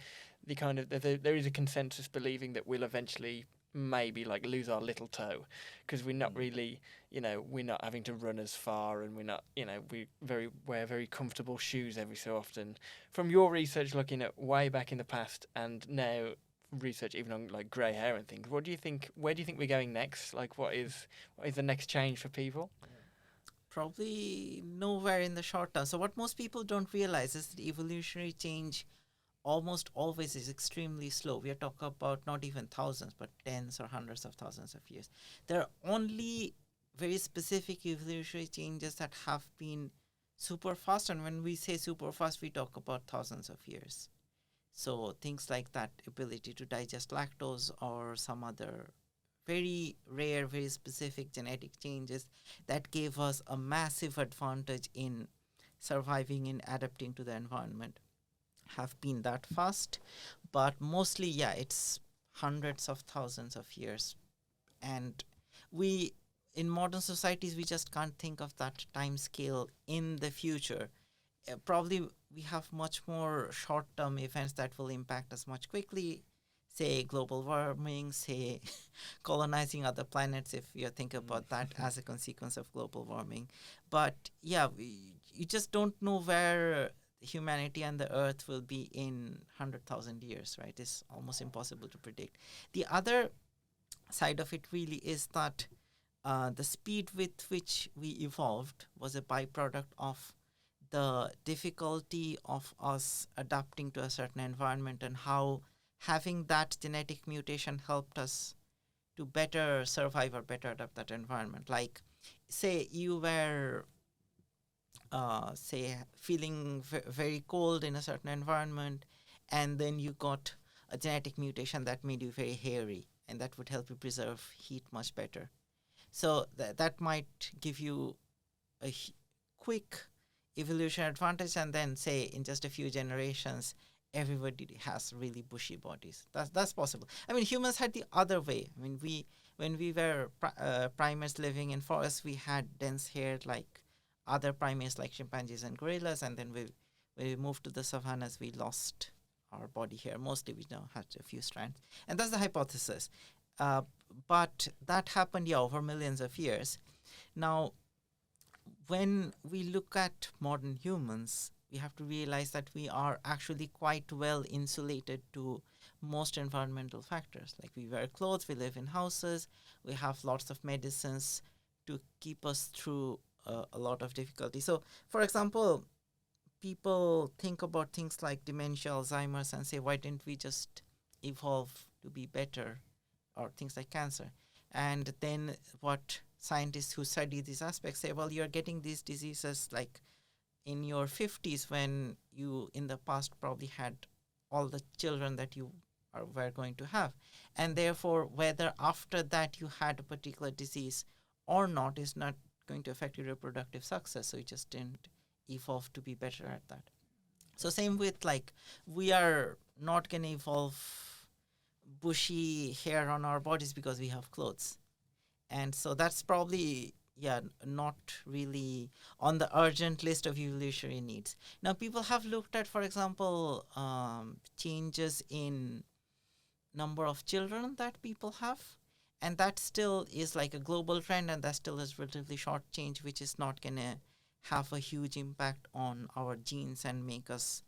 there is a consensus believing that we'll eventually maybe like lose our little toe because we're not really, we're not having to run as far, and we're not, we wear very comfortable shoes every so often. From your research looking at way back in the past and now research even on like grey hair and things, where do you think we're going next? Like what is the next change for people? Probably nowhere in the short term. So what most people don't realize is that evolutionary change almost always is extremely slow. We are talking about not even thousands, but tens or hundreds of thousands of years. There are only very specific evolutionary changes that have been super fast. And when we say super fast, we talk about thousands of years. So things like that ability to digest lactose or some other very rare, very specific genetic changes that gave us a massive advantage in surviving, in adapting to the environment, have been that fast. But mostly, it's hundreds of thousands of years. And we, in modern societies, we just can't think of that time scale in the future. Probably we have much more short-term events that will impact us much quickly, say global warming, say colonizing other planets, if you think about that as a consequence of global warming. But you just don't know where humanity and the earth will be in 100,000 years, right? It's almost impossible to predict. The other side of it really is that the speed with which we evolved was a byproduct of the difficulty of us adapting to a certain environment and how having that genetic mutation helped us to better survive or better adapt that environment. Like, say you were, feeling very cold in a certain environment, and then you got a genetic mutation that made you very hairy, and that would help you preserve heat much better. So that might give you a quick evolution advantage, and then say in just a few generations everybody has really bushy bodies. That's possible. I mean, humans had the other way. I mean, when we were primates living in forests, we had dense hair like other primates like chimpanzees and gorillas, and then when we moved to the savannas, we lost our body hair. Mostly we now had a few strands, and that's the hypothesis. But that happened, over millions of years. Now, when we look at modern humans, we have to realize that we are actually quite well insulated to most environmental factors. Like, we wear clothes, we live in houses, we have lots of medicines to keep us through a lot of difficulty. So, for example, people think about things like dementia, Alzheimer's, and say, why didn't we just evolve to be better, or things like cancer? And then what scientists who study these aspects say, well, you're getting these diseases like in your 50s, when you in the past probably had all the children that you were going to have. And therefore, whether after that you had a particular disease or not is not going to affect your reproductive success. So you just didn't evolve to be better at that. So same with, like, we are not going to evolve bushy hair on our bodies because we have clothes. And so that's probably, not really on the urgent list of evolutionary needs. Now, people have looked at, for example, changes in number of children that people have. And that still is like a global trend, and that still is relatively short change, which is not going to have a huge impact on our genes and make us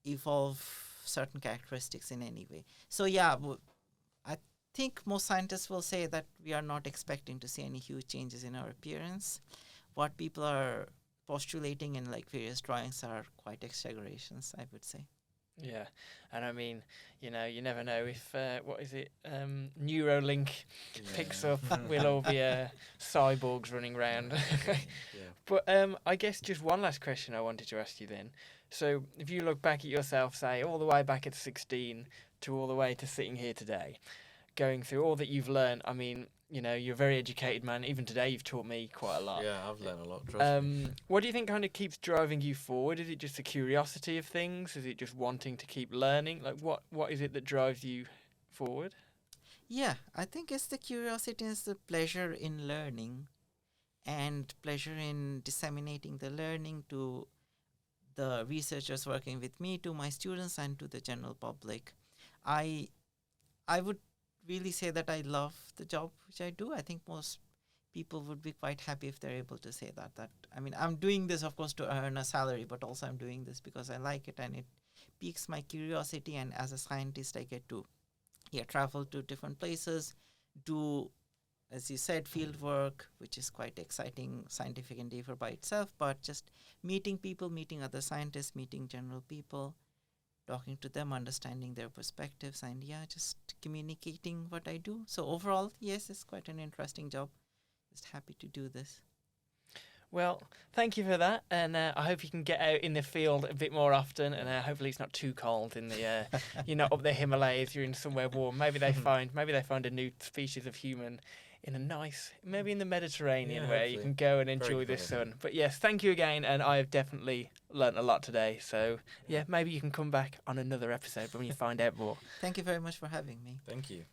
evolve certain characteristics in any way. So, I think most scientists will say that we are not expecting to see any huge changes in our appearance. What people are postulating in like various drawings are quite exaggerations, I would say. Yeah, and I mean, you never know if Neuralink picks up, we'll all be cyborgs running around. But I guess just one last question I wanted to ask you then. So if you look back at yourself, say all the way back at 16 to all the way to sitting here today, going through all that you've learned, I mean, you're a very educated man. Even today, you've taught me quite a lot. Yeah, I've learned a lot. Trust me. What do you think kind of keeps driving you forward? Is it just the curiosity of things? Is it just wanting to keep learning? Like, what is it that drives you forward? Yeah, I think it's the curiosity, it's the pleasure in learning, and pleasure in disseminating the learning to the researchers working with me, to my students, and to the general public. I would really say that I love the job which I do. I think most people would be quite happy if they're able to say that. I mean, I'm doing this, of course, to earn a salary, but also I'm doing this because I like it and it piques my curiosity. And as a scientist, I get to travel to different places, do, as you said, field work, which is quite exciting scientific endeavor by itself, but just meeting people, meeting other scientists, meeting general people, talking to them, understanding their perspectives, and just communicating what I do. So overall, yes, it's quite an interesting job. Just happy to do this. Well, thank you for that, and I hope you can get out in the field a bit more often, and hopefully it's not too cold in the, you're not up the Himalayas, you're in somewhere warm. Maybe they find a new species of human in a nice, maybe in the Mediterranean, where you can go and enjoy the sun. But yes, thank you again, and I have definitely learnt a lot today. So maybe you can come back on another episode when you find out more. Thank you very much for having me. Thank you.